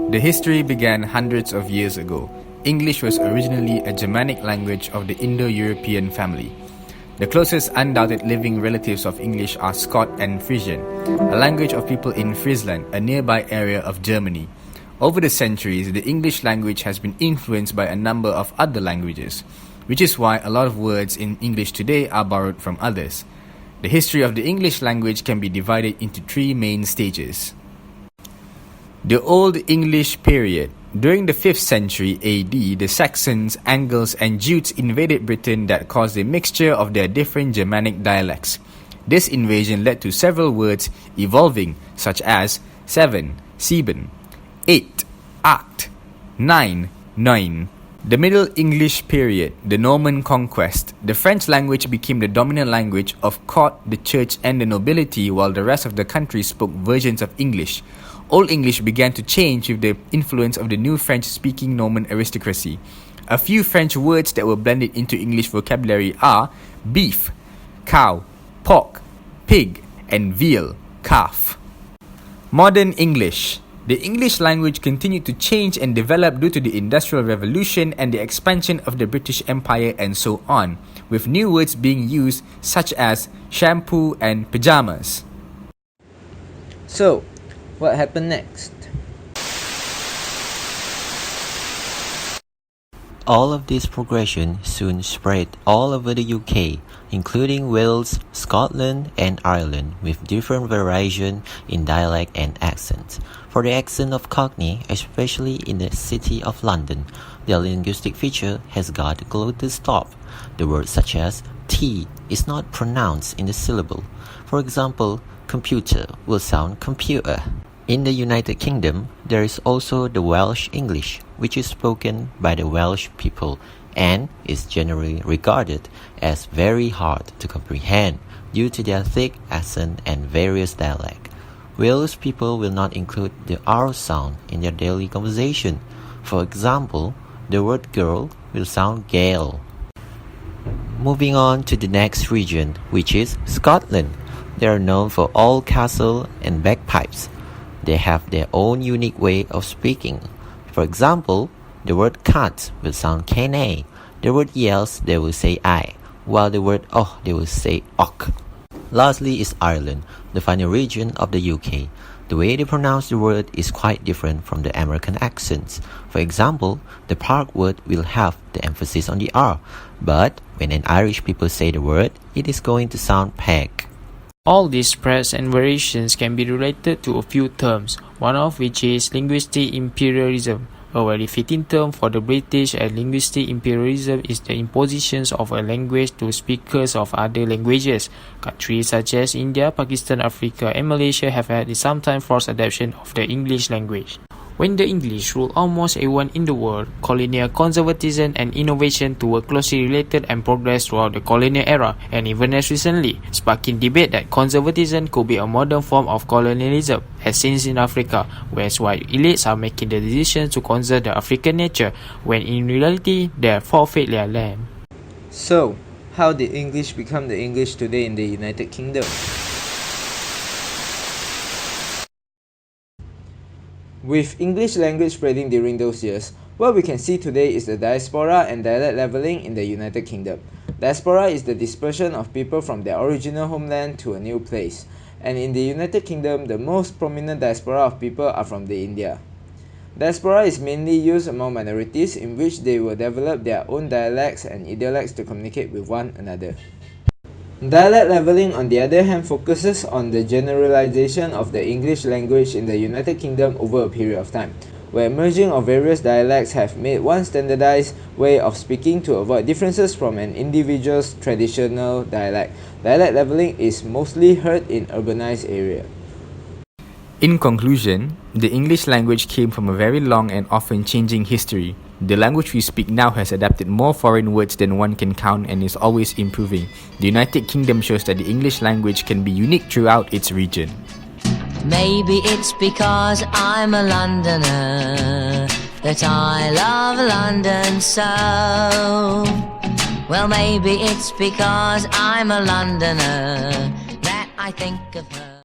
The history began hundreds of years ago. English was originally a Germanic language of the Indo-European family. The closest undoubted living relatives of English are Scot and Frisian, a language of people in Friesland, a nearby area of Germany. Over the centuries, the English language has been influenced by a number of other languages, which is why a lot of words in English today are borrowed from others. The history of the English language can be divided into three main stages. The Old English period. During the 5th century AD, the Saxons, Angles, and Jutes invaded Britain that caused a mixture of their different Germanic dialects. This invasion led to several words evolving, such as 7, sieben, 8, acht, 9, neun. The Middle English period, the Norman conquest. The French language became the dominant language of court, the church, and the nobility, while the rest of the country spoke versions of English. Old English began to change with the influence of the new French-speaking Norman aristocracy. A few French words that were blended into English vocabulary are beef, cow, pork, pig, and veal, calf. Modern English. The English language continued to change and develop due to the Industrial Revolution and the expansion of the British Empire and so on, with new words being used such as shampoo and pajamas. So, what happened next? All of this progression soon spread all over the UK, including Wales, Scotland, and Ireland, with different variation in dialect and accent. For the accent of Cockney, especially in the city of London, their linguistic feature has got a glottal stop. The words such as T is not pronounced in the syllable. For example, computer will sound computer. In the United Kingdom, there is also the Welsh English, which is spoken by the Welsh people and is generally regarded as very hard to comprehend due to their thick accent and various dialect. Welsh people will not include the R sound in their daily conversation. For example, the word girl will sound gale. Moving on to the next region, which is Scotland. They are known for old castle and bagpipes. They have their own unique way of speaking. For example, the word cat will sound cane. The word yes, they will say I, while the word oh, they will say och. Lastly is Ireland, the final region of the UK. The way they pronounce the word is quite different from the American accents. For example, the park word will have the emphasis on the R, but when an Irish people say the word, it is going to sound peg. All these spreads and variations can be related to a few terms, one of which is linguistic imperialism. A very fitting term for the British as linguistic imperialism is the imposition of a language to speakers of other languages. Countries such as India, Pakistan, Africa, and Malaysia have had the sometimes forced adoption of the English language. When the English ruled almost everyone in the world, colonial conservatism and innovation were closely related and progressed throughout the colonial era, and even as recently, sparking debate that conservatism could be a modern form of colonialism, as seen in Africa, where white elites are making the decision to conserve the African nature, when in reality they forfeit their land. So, how did English become the English today in the United Kingdom? With English language spreading during those years, what we can see today is the diaspora and dialect leveling in the United Kingdom. Diaspora is the dispersion of people from their original homeland to a new place, and in the United Kingdom, the most prominent diaspora of people are from the India. Diaspora is mainly used among minorities in which they will develop their own dialects and idiolects to communicate with one another. Dialect leveling, on the other hand, focuses on the generalization of the English language in the United Kingdom over a period of time, where merging of various dialects have made one standardized way of speaking to avoid differences from an individual's traditional dialect. Dialect leveling is mostly heard in urbanized areas. In conclusion, the English language came from a very long and often changing history. The language we speak now has adapted more foreign words than one can count and is always improving. The United Kingdom shows that the English language can be unique throughout its region. Maybe it's because I'm a Londoner that I love London so. Well, maybe it's because I'm a Londoner that I think of her.